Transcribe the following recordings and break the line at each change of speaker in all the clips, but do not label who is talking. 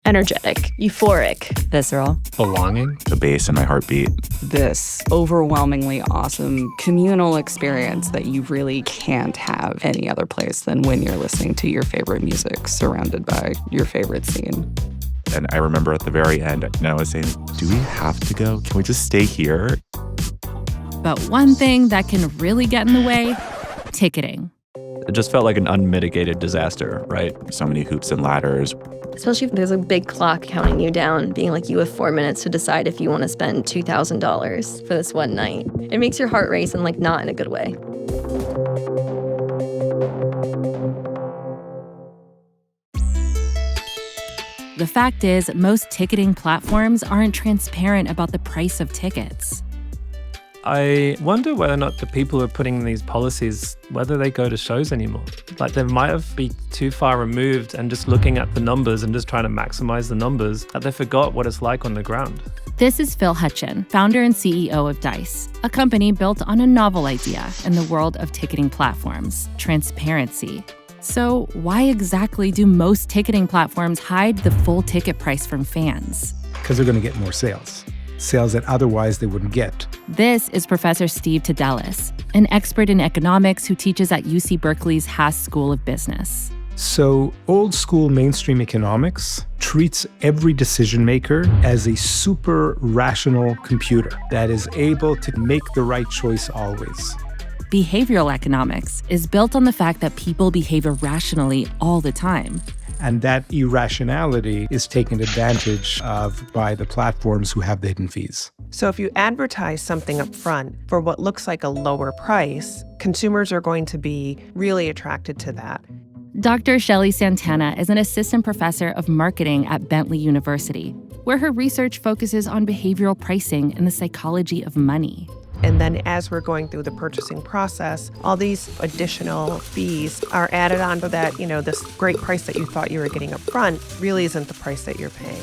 Energetic, euphoric,
visceral,
belonging,
the bass in my heartbeat.
This overwhelmingly awesome communal experience that you really can't have any other place than when you're listening to your favorite music surrounded by your favorite scene.
And I remember at the very end, I was saying, do we have to go? Can we just stay here?
But one thing that can really get in the way, ticketing.
It just felt like an unmitigated disaster, right?
So many hoops and ladders.
Especially if there's a big clock counting you down, being like you have 4 minutes to decide if you want to spend $2,000 for this one night. It makes your heart race and like not in a good way.
The fact is, most ticketing platforms aren't transparent about the price of tickets.
I wonder whether or not the people who are putting these policies, whether they go to shows anymore. Like they might have been too far removed and just looking at the numbers and just trying to maximize the numbers that they forgot what it's like on the ground.
This is Phil Hutchin, founder and CEO of Dice, a company built on a novel idea in the world of ticketing platforms, transparency. So why exactly do most ticketing platforms hide the full ticket price from fans?
Because they're going to get more sales that otherwise they wouldn't get.
This is Professor Steve Tadelis, an expert in economics who teaches at UC Berkeley's Haas School of Business.
So old school mainstream economics treats every decision maker as a super rational computer that is able to make the right choice always.
Behavioral economics is built on the fact that people behave irrationally all the time.
And that irrationality is taken advantage of by the platforms who have the hidden fees.
So if you advertise something up front for what looks like a lower price, consumers are going to be really attracted to that.
Dr. Shelley Santana is an assistant professor of marketing at Bentley University, where her research focuses on behavioral pricing and the psychology of money.
And then as we're going through the purchasing process, all these additional fees are added on to that, this great price that you thought you were getting up front really isn't the price that you're paying.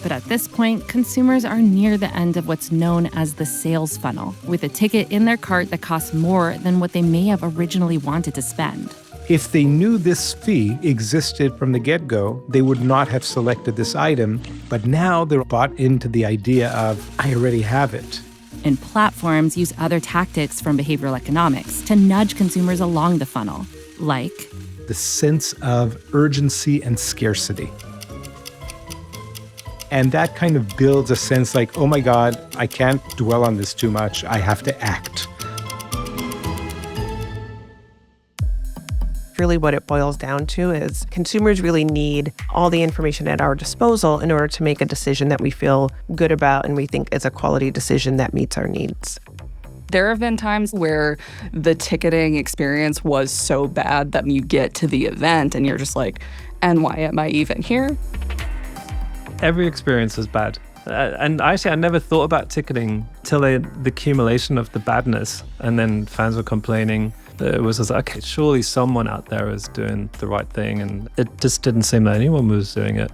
But at this point, consumers are near the end of what's known as the sales funnel, with a ticket in their cart that costs more than what they may have originally wanted to spend.
If they knew this fee existed from the get-go, they would not have selected this item, but now they're bought into the idea of, I already have it.
And platforms use other tactics from behavioral economics to nudge consumers along the funnel, like
the sense of urgency and scarcity. And that kind of builds a sense like, oh my God, I can't dwell on this too much. I have to act.
Really what it boils down to is consumers really need all the information at our disposal in order to make a decision that we feel good about and we think is a quality decision that meets our needs.
There have been times where the ticketing experience was so bad that you get to the event and you're just like, and why am I even here?
Every experience is bad. And actually, I never thought about ticketing till the accumulation of the badness. And then fans were complaining. It was just like, okay, surely someone out there is doing the right thing. And it just didn't seem that anyone was doing it.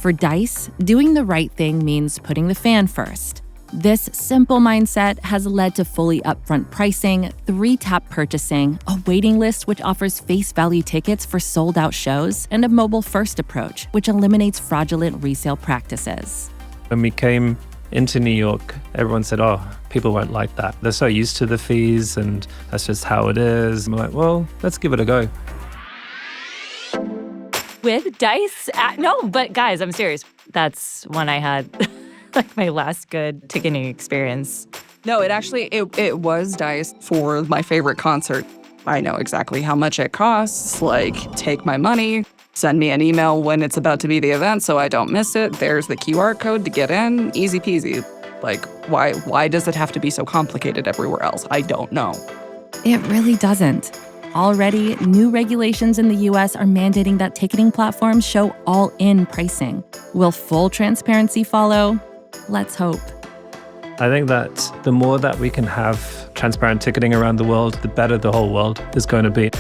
For Dice, doing the right thing means putting the fan first. This simple mindset has led to fully upfront pricing, 3-tap purchasing, a waiting list which offers face value tickets for sold-out shows, and a mobile-first approach, which eliminates fraudulent resale practices.
When we came into New York, everyone said, oh, people won't like that. They're so used to the fees and that's just how it is. And we're like, well, let's give it a go.
With Dice? No, but guys, I'm serious. That's when I had like my last good ticketing experience.
No, it was Dice for my favorite concert. I know exactly how much it costs. Like, take my money, send me an email when it's about to be the event so I don't miss it. There's the QR code to get in. Easy peasy. Like, why does it have to be so complicated everywhere else? I don't know.
It really doesn't. Already, new regulations in the US are mandating that ticketing platforms show all-in pricing. Will full transparency follow? Let's hope.
I think that the more that we can have transparent ticketing around the world, the better the whole world is going to be.